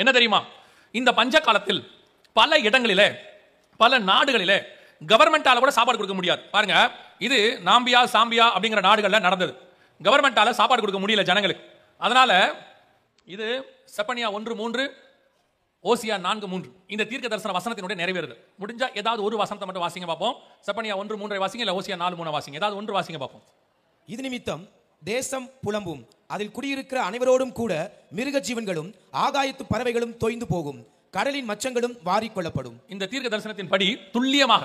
என்ன தெரியுமா? இந்த பஞ்ச காலத்தில் பல இடங்களிலே, பல நாடுகளிலே கவர்மெண்டால கூட சாப்பாடு கொடுக்க முடியாது. பாருங்க, இது நாம்பியா சாம்பியா அப்படிங்கிற நாடுகள்ல நடந்தது. கவர்மெண்டால சாப்பாடு கொடுக்க முடியல ஜனங்களுக்கு. அதனால இது செப்பனியா 1:3, ஓசியா 4:3 இந்த தீர்க்க தரிசன வசனத்தினுடைய நிறைவேறுது. முடிஞ்சா ஏதாவது ஒரு வசனத்தை மட்டும் வாசிங்க பார்ப்போம். செப்பனியா 1:3 வாசிங்க, இல்ல ஓசியா 4:3 வாசிங்க. ஏதாவது ஒன்று வாசிங்க பார்ப்போம். இது நிமித்தம் தேசம் புலம்பும், அதில் குடியிருக்கிற அனைவரோடும் கூட மிருக ஜீவன்களும் ஆகாயத்து பறவைகளும் தோய்ந்து போகும், கடலின் மச்சங்களும் வாரிக்கொள்ளப்படும். இந்த தீர்க்க தரிசனத்தின் படி துல்லியமாக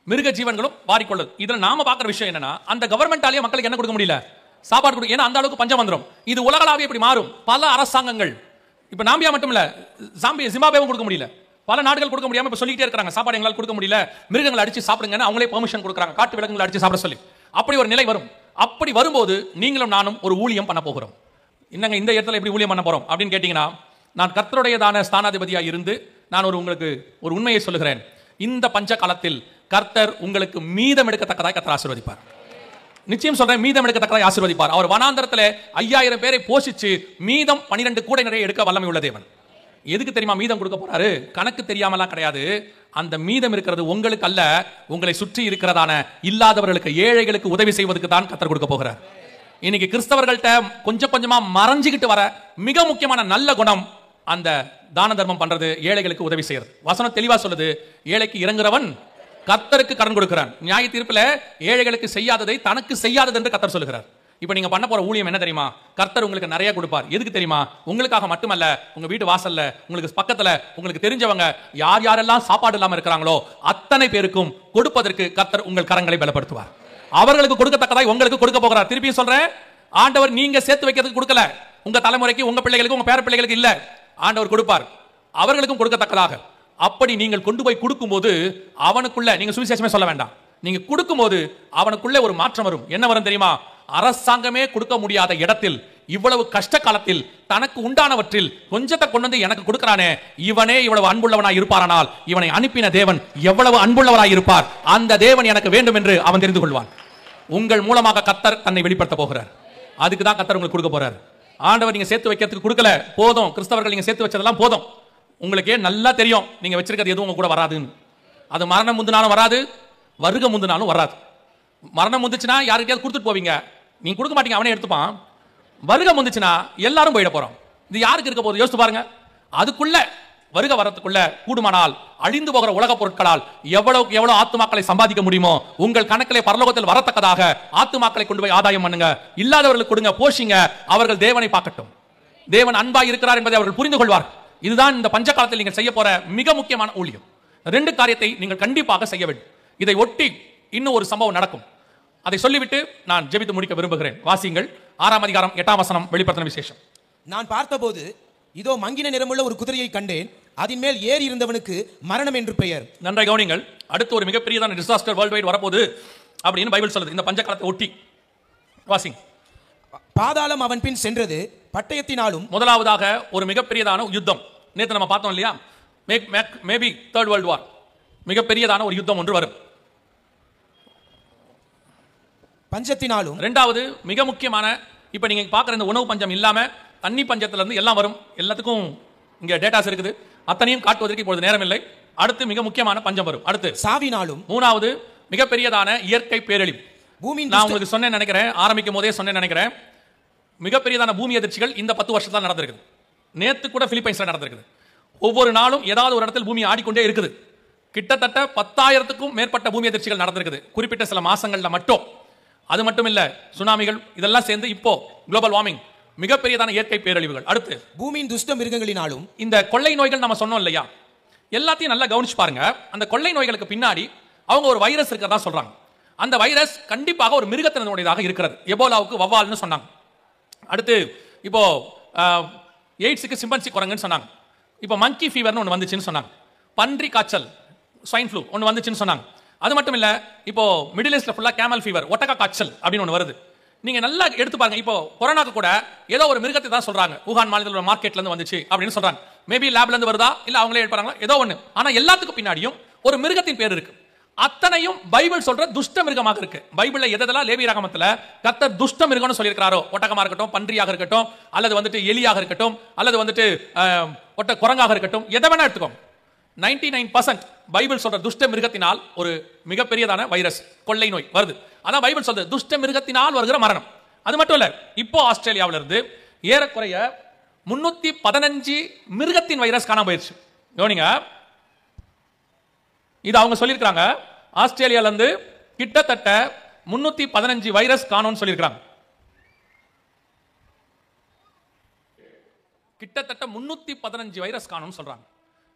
மிருக ஜீவன்களும் வாரிக்கொள்ளது. இதுல நாம பார்க்கிற விஷயம் என்னன்னா, அந்த கவர்மெண்டாலேயே மக்களுக்கு என்ன கொடுக்க முடியல? சாப்பாடு கொடுக்க. ஏன்னா அந்த அளவுக்கு பஞ்சம் வந்துடும். இது உலகளாவே இப்படி மாறும். பல அரசாங்கங்கள், இப்ப நாம்பியா மட்டும் இல்ல, ஜிம்பாப்வேவும் கொடுக்க முடியல. பல நாடுகள் கொடுக்க முடியாம இப்ப சொல்லிட்டே இருக்காங்க, சாப்பாடு எங்களால் கொடுக்க முடியல, மிருகங்களை அடிச்சு சாப்பிடுங்கன்னு அவங்களே பெர்மிஷன் கொடுக்குறாங்க, காட்டு விலங்குகளை அடிச்சு சாப்பிட சொல்லி. அப்படி ஒரு நிலை வரும். அப்படி வரும்போது நீங்களும் நானும் ஒரு ஊழியம் பண்ண போகிறோம். என்னங்க இந்த இடத்துல எப்படி ஊழியம் பண்ண போறோம் அப்படின்னு கேட்டீங்கன்னா, நான் கர்த்தருடையதான ஸ்தானாதிபதியாக இருந்து நான் உங்களுக்கு ஒரு உண்மையை சொல்லுகிறேன். இந்த பஞ்ச காலத்தில் கர்த்தர் உங்களுக்கு மீதம் எடுக்கத்தக்கதாய் கர்த்தர் ஆசீர்வதிப்பார். நிச்சயம் சொல்றேன், மீதம் எடுக்கத்தக்கதாய் ஆசீர்வதிப்பார். அவர் வனாந்தரத்தில் 5000 பேரை போஷிச்சு மீதம் 12 கூடை நிறைய எடுக்க வல்லமை உள்ள தேவன். எதுக்கு தெரியுமா மீதம் கொடுக்க போறாரு? கணக்கு தெரியாமலாம் கிடையாது. அந்த மீதம் இருக்கிறது உங்களுக்கு அல்ல, உங்களை சுற்றி இருக்கிறதான இல்லாதவர்களுக்கு, ஏழைகளுக்கு உதவி செய்வதற்கு தான் கர்த்தர் கொடுக்க போகிறார். இன்னைக்கு கிறிஸ்தவர்கள்ட்ட கொஞ்சம் கொஞ்சமா மறைஞ்சிக்கிட்டு வர மிக முக்கியமான நல்ல குணம் அந்த தான தர்மம் பண்றது, ஏழைகளுக்கு உதவி செய்யறது. வசனம் தெளிவா சொல்லுது, ஏழைக்கு இறங்குறவன் கர்த்தருக்கு கடன் கொடுக்கிறான். நியாய தீர்ப்பில் ஏழைகளுக்கு செய்யாததை தனக்கு செய்யாதது என்று கர்த்தர் சொல்லுகிறார். இப்போ நீங்க பண்ண போற ஊழியம் என்ன தெரியுமா? கர்த்தர் உங்களுக்கு நிறைய கொடுப்பார். எதுக்கு தெரியுமா? உங்களுக்காக மட்டுமல்ல, உங்க வீட்டு வாசல்ல, உங்களுக்கு பக்கத்துல, உங்களுக்கு தெரிஞ்சவங்க யார் யாரெல்லாம் சாப்பாடு இல்லாம இருக்கிறாங்களோ அத்தனை பேருக்கும் கொடுப்பதற்கு கர்த்தர் உங்கள் கரங்களை பலப்படுத்துவார். அவர்களுக்கு கொடுக்கத்தக்கதாய் உங்களுக்கு கொடுக்க போகிறார். திருப்பி சொல்றேன், ஆண்டவர் நீங்க சேர்த்து வைக்கிறதுக்கு கொடுக்கல, உங்க தலைமுறைக்கு, உங்க பிள்ளைகளுக்கு, உங்க பேர பிள்ளைகளுக்கு இல்ல, ஆண்டவர் கொடுப்பார் அவர்களுக்கும் கொடுக்கத்தக்கதாக. அப்படி நீங்கள் கொண்டு போய் கொடுக்கும்போது அவனுக்குள்ள, நீங்க சுவிசேஷமே சொல்ல வேண்டாம், நீங்க கொடுக்கும்போது அவனுக்குள்ள ஒரு மாற்றம் வரும். என்ன வரும் தெரியுமா? அரசாங்கமே கொடுக்க முடியாத இடத்தில், இவ்வளவு கஷ்ட காலத்தில் தனக்கு உண்டானவற்றில் கொஞ்சத்தை கொண்டு வந்து எனக்கு கொடுக்கிறானே, இவனே இவ்வளவு அன்புள்ளவனாய் இருப்பாரானால் இவனை அனுப்பின தேவன் எவ்வளவு அன்புள்ளவராய் இருப்பார், அந்த தேவன் எனக்கு வேண்டும் என்று அவன் தெரிந்து கொள்வான். உங்கள் மூலமாக கர்த்தர் தன்னை வெளிப்படுத்த போகிறார். அதுக்கு தான் கர்த்தர் உங்களுக்கு கொடுக்க போறார். ஆண்டவர் நீங்க சேர்த்து வைக்கிறதுக்கு கொடுக்கல, போதும். கிறிஸ்தவர்கள் நீங்க சேர்த்து வச்சதெல்லாம் போதும். உங்களுக்கே நல்லா தெரியும் நீங்க வச்சிருக்கிறது எதுவும் உங்க கூட வராதுன்னு. அது மரணம் முந்தினாலும் வராது, வருகை முந்தினாலும் வராது. மரணம் முந்துச்சுன்னா யாருக்கிட்டையாவது கொடுத்துட்டு போவீங்க, நீங்க கொடுக்க மாட்டீங்க, அவனே எடுத்துப்பான். வருகை முந்துச்சுன்னா எல்லாரும் போயிட போறோம். இது யாருக்கு இருக்க போகுது யோசிச்சு பாருங்க. அதுக்குள்ள வருகை வரத்துக்குள்ள கூடுமானால் அழிந்து போகிற உலக பொருட்களால் எவ்வளவு எவ்வளவு ஆத்துமாக்களை சம்பாதிக்க முடியுமோ உங்கள் கணக்கிலே பரலோகத்தில் வரத்தக்கதாக ஆத்துமாக்களை கொண்டு போய் ஆதாயம் பண்ணுங்க. இல்லாதவர்களுக்கு கொடுங்க, போஷிங்க. அவர்கள் தேவனை பார்க்கட்டும். தேவன் அன்பாய் இருக்கிறார் என்பதை அவர்கள் புரிந்து கொள்வார். இதுதான் இந்த பஞ்ச காலத்தில் நீங்கள் செய்ய போற மிக முக்கியமான ஊழியம். 2 காரியத்தை நீங்கள் கண்டிப்பாக செய்ய வேண்டும். இதை ஒட்டி இன்னும் ஒரு சம்பவம் நடக்கும். அதை சொல்லிவிட்டு நான் ஜெபித்து முடிக்க விரும்புகிறேன். வாசியுங்கள் 6ஆம் அதிகாரம் 8ஆம் வசனம், வெளிப்படுத்தின விசேஷம். நான் பார்த்தபோது இதோ மங்கின நிறமுள்ள ஒரு குதிரையை கண்டேன், அதன் மேல் ஏறி இருந்தவனுக்கு மரணம் என்று பெயர். நன்றாக கவனிங்கள். அடுத்து ஒரு மிகப்பெரியதான டிசாஸ்டர் வேர்ல்ட் வைட் வரப்போகுது அப்படின்னு பைபிள் சொல்லுது. இந்த பஞ்ச காலத்தை ஒட்டி வாசிங்க. பாதாளம் அவன் பின் சென்றது, பட்டயத்தினாலும். முதலாவதாக ஒரு மிகப்பெரியதான யுத்தம். நேற்று நம்ம பார்த்தோம் இல்லையா? மேபி தேர்ட் வேர்ல்ட் வார், மிகப்பெரியதான ஒரு யுத்தம் ஒன்று வரும். பஞ்சத்தினாலும். இரண்டாவது மிக முக்கியமான, இப்ப நீங்க பார்க்குற இந்த உணவு பஞ்சம் இல்லாம தண்ணி பஞ்சத்துல இருந்து எல்லாம் வரும். எல்லாத்துக்கும் இங்க டேட்டாஸ் இருக்குது, அத்தனையும் காட்டுவதற்கு இப்பொழுது நேரம் இல்லை. அடுத்து மிக முக்கியமான பஞ்சம் வரும். அடுத்து சாவினாலும். மூணாவது மிகப்பெரியதான இயற்கை பேரழிவு. பூமி, நான் உங்களுக்கு சொன்னேன் நினைக்கிறேன், ஆரம்பிக்கும் போதே சொன்னேன் நினைக்கிறேன், மிகப்பெரியதான பூமி அதிர்ச்சிகள் இந்த 10 வருஷத்துல நடந்திருக்குது. நேத்து கூட பிலிப்பைன்ஸ்ல நடந்திருக்குது. ஒவ்வொரு நாளும் ஏதாவது ஒரு இடத்தில் பூமி ஆடிக்கொண்டே இருக்குது. கிட்டத்தட்ட 10,000க்கும் மேற்பட்ட பூமி அதிர்ச்சிகள் நடந்திருக்குது குறிப்பிட்ட சில மாசங்கள்ல மட்டும். அது மட்டும் இல்ல, சுனாமிகள் இதெல்லாம் சேர்ந்து இப்போ குளோபல் வார்மிங், மிகப்பெரியதான இயற்கை பேரழிவுகள். அடுத்து பூமியின் துஷ்ட மிருகங்களினாலும். இந்த கொள்ளை நோய்கள் நம்ம சொன்னோம் இல்லையா, எல்லாத்தையும் நல்லா கவனிச்சு பாருங்க. அந்த கொள்ளை நோய்களுக்கு பின்னாடி அவங்க ஒரு வைரஸ் இருக்கிறதா சொல்றாங்க. அந்த வைரஸ் கண்டிப்பாக ஒரு மிருகத்தினுடையதாக இருக்கிறது. எபோலாவுக்கு வவ்வால்னு சொன்னாங்க. அடுத்து இப்போ எய்ட்ஸுக்கு சிம்பன்சி குரங்குன்னு சொன்னாங்க. இப்போ மங்கி ஃபீவர்னு ஒன்று வந்துச்சுன்னு சொன்னாங்க. பன்றி காய்ச்சல், ஸ்வைன் ஃப்ளூ ஒன்று வந்துச்சுன்னு சொன்னாங்க. அது மட்டும் இல்ல, இப்போ மிடில் ஈஸ்ட்ல ஃபுல்லா கேமல் ஃபீவர், ஒட்டக காய்ச்சல் அப்படின்னு ஒன்று வருது. நீங்க நல்லா எடுத்து பாருங்க. இப்போ கொரோனாக்கு கூட ஏதோ ஒரு மிருகத்தை தான் சொல்றாங்க, ஊகான் மாநிலத்தில் மார்க்கெட்ல இருந்து வந்துச்சு அப்படின்னு சொல்றாங்க. மேபி லேப்ல இருந்து வருதா இல்ல அவங்களே எடுப்பாங்களா, ஏதோ ஒண்ணு. ஆனா எல்லாத்துக்கும் பின்னாடியும் ஒரு மிருகத்தின் பேர் இருக்கு. அத்தனையும் பைபிள் சொல்ற துஷ்ட மிருகமாக இருக்கு. பைபிள்ல எதெல்லாம் லேவியராகமத்துல கர்த்தர் துஷ்ட மிருகம்னு சொல்லியிருக்காரோ, ஒட்டகமா இருக்கட்டும், பன்றியாக இருக்கட்டும், அல்லது வந்துட்டு எலியாக இருக்கட்டும், அல்லது வந்துட்டு குரங்காக இருக்கட்டும், எதை வேணா எடுத்துக்கோங்க, 99% பைபிள் சொல்ற துஷ்ட மிருகத்தினால் ஒரு மிகப்பெரியதான வைரஸ், கொள்ளை நோய் வருது. அதான் பைபிள் சொல்றது துஷ்ட மிருகத்தினால் வருகிற மரணம். அது மட்டும் இல்ல, இப்போ ஆஸ்திரேலியாவில இருந்து ஏறக்குறைய 315 மிருகத்தின் வைரஸ் காணாம போயிருச்சு. கவனிங்க, இது அவங்க சொல்லியிருக்காங்க. ஆஸ்திரேலியால இருந்து கிட்டத்தட்ட 315 வைரஸ் காணோம்னு சொல்லியிருக்காங்க. கிட்டத்தட்ட 315 வைரஸ் காணோம்னு சொல்றாங்க.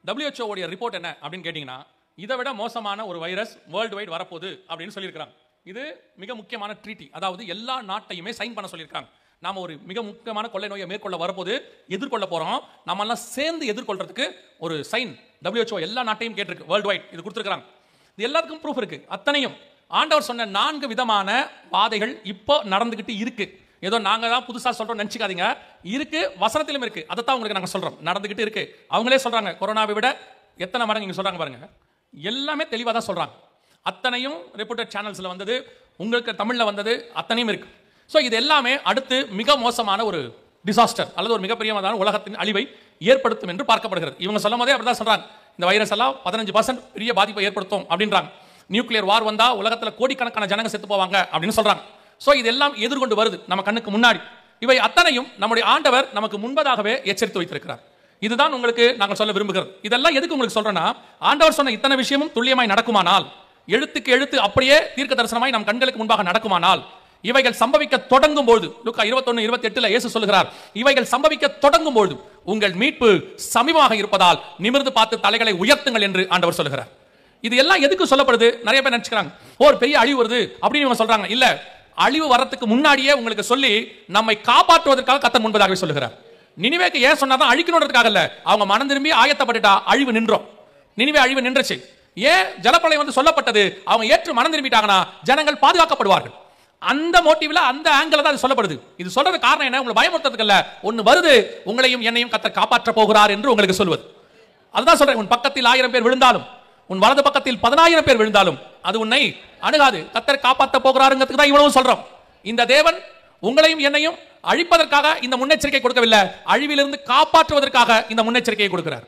WHO உடைய ரிப்போர்ட் என்ன அப்படின்னு கேட்டீங்கன்னா, இதை விட மோசமான ஒரு வைரஸ் வேர்ல்டு வைட் வரப்போகுது அப்படின்னு சொல்லியிருக்காங்க. இது மிக முக்கியமான ட்ரீட்டி, அதாவது எல்லா நாட்டையுமே சைன் பண்ண சொல்லியிருக்காங்க. நாம ஒரு மிக முக்கியமான கொள்ளை நோயை மேற்கொள்ள வரப்போது, எதிர்கொள்ள போறோம், நம்ம எல்லாம் சேர்ந்து எதிர்கொள்றதுக்கு ஒரு சைன் WHO எல்லா நாட்டையும் கேட்டிருக்கு, வேர்ல்டு வைட் இது கொடுத்துருக்காங்க. இது எல்லாத்துக்கும் ப்ரூஃப் இருக்கு. அத்தனையும் ஆண்டவர் சொன்ன 4 விதமான பாதைகள் இப்போ நடந்துகிட்டு இருக்கு. ஏதோ நாங்க தான் புதுசா சொல்றோம் நினைச்சுக்காதீங்க, இருக்கு, வசனத்திலும் இருக்கு. அதை தான் உங்களுக்கு நாங்க சொல்றோம், நடந்துகிட்டு இருக்கு. அவங்களே சொல்றாங்க கொரோனாவை விட எத்தனை மடங்கு இங்க சொல்றாங்க பாருங்க, எல்லாமே தெளிவா தான் சொல்றாங்க. அத்தனையும் ரெப்யூட்டட் சேனல்ஸ்ல வந்தது, உங்களுக்கு தமிழ்ல வந்தது, அத்தனையும் இருக்கு. ஸோ இது எல்லாமே அடுத்து மிக மோசமான ஒரு டிசாஸ்டர் அல்லது ஒரு மிகப்பெரிய உலகத்தின் அழிவை ஏற்படுத்தும் என்று பார்க்கப்படுகிறது. இவங்க சொல்லும் போதே அப்படிதான் சொல்றாங்க, இந்த வைரஸ் எல்லாம் 15% பெரிய பாதிப்பை ஏற்படுத்தும் அப்படின்றாங்க. நியூக்ளியர் வார் வந்தா உலகத்துல கோடிக்கணக்கான ஜனங்க செத்து போவாங்க அப்படின்னு சொல்றாங்க. ஸோ இதெல்லாம் எதிர்கொண்டு வருது நம்ம கண்ணுக்கு முன்னாடி. இவை அத்தனையும் நம்முடைய ஆண்டவர் நமக்கு முன்பதாகவே எச்சரித்து வைத்திருக்கிறார். இதுதான் உங்களுக்கு நாங்கள் சொல்ல விரும்புகிறோம். இதெல்லாம் எதுக்கு உங்களுக்கு சொல்றேன்னா, ஆண்டவர் சொன்ன இத்தனை விஷயமும் துல்லியமாய் நடக்குமானால், எழுத்துக்கு எழுத்து அப்படியே தீர்க்க தரிசனமாய் நம் கண்களுக்கு முன்பாக நடக்குமானால், இவைகள் சம்பவிக்க தொடங்கும் பொழுது, லூக்கா 21:28 இயேசு சொல்லுகிறார், இவைகள் சம்பவிக்க தொடங்கும் பொழுது உங்கள் மீட்பு சமீபமாக இருப்பதால் நிமிர்ந்து பார்த்து தலைகளை உயர்த்துங்கள் என்று ஆண்டவர் சொல்லுகிறார். இது எல்லாம் எதுக்கு சொல்லப்படுது? நிறைய பேர் நினைச்சுக்கிறாங்க, ஒரு பெரிய அழிவு வருது அப்படின்னு இவங்க சொல்றாங்க. இல்ல, அழிவு வரத்துக்கு முன்னாடியே உங்களுக்கு சொல்லி நம்மை காப்பாற்றுவதற்காக கர்த்தர் முன்பதாகவே சொல்லுகிறார். நினிவேக்கு ஏன் சொன்னாதான் அழிக்கணுன்றதுக்காக இல்ல, அவங்க மனம் திரும்பி ஆயத்தப்பட்டுட்டா அழிவு நின்றோம். நினிவே அழிவு நின்றுச்சு. ஏன் ஜலப்பிரளயம் வந்து சொல்லப்பட்டது? அவங்க ஏற்று மனம் திரும்பிட்டாங்கன்னா ஜனங்கள் பாதுகாக்கப்படுவார்கள். அந்த மோட்டிவ்ல, அந்த ஆங்கிள் தான் சொல்லப்படுது. இது சொல்றது காரணம் என்ன? உங்களை பயமுறுத்துறதுக்கு இல்ல, ஒன்னு வருது, உங்களையும் என்னையும் கர்த்தர் காப்பாற்ற போகிறார் என்று உங்களுக்கு சொல்வது. அதுதான் சொல்றேன், உன் பக்கத்தில் 1000 பேர் விழுந்தாலும், உன் வலது பக்கத்தில் 10,000 பேர் விழுந்தாலும் அது உன்னை அணுகாது. கர்த்தர் காப்பாற்ற போகிறாருங்கிறதுக்கு தான் இவ்வளவு சொல்றோம். இந்த தேவன் உங்களையும் என்னையும் அழிப்பதற்காக இந்த முன்னெச்சரிக்கை கொடுக்கவில்லை, அழிவிலிருந்து காப்பாற்றுவதற்காக இந்த முன்னெச்சரிக்கையை கொடுக்கிறார்.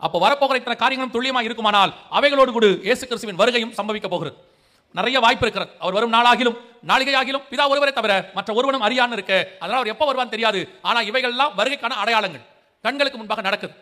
அப்போ வரப்போகிற இத்தனை காரியங்களும் துல்லியமா இருக்குமானால் அவைகளோடு கூட இயேசு கிறிஸ்துவின் வருகையும் சம்பவிக்க போகிறது. நிறைய வாய்ப்பு இருக்கிறது. அவர் வரும் நாளாகிலும் நாளிகையாகிலும் பிதா ஒருவரை தவிர மற்ற ஒருவனும் அறியான்னு இருக்கு. அதனால அவர் எப்போ வருவான்னு தெரியாது. ஆனா இவைகள் எல்லாம் வருகைக்கான அடையாளங்கள் கண்களுக்கு முன்பாக நடக்குது.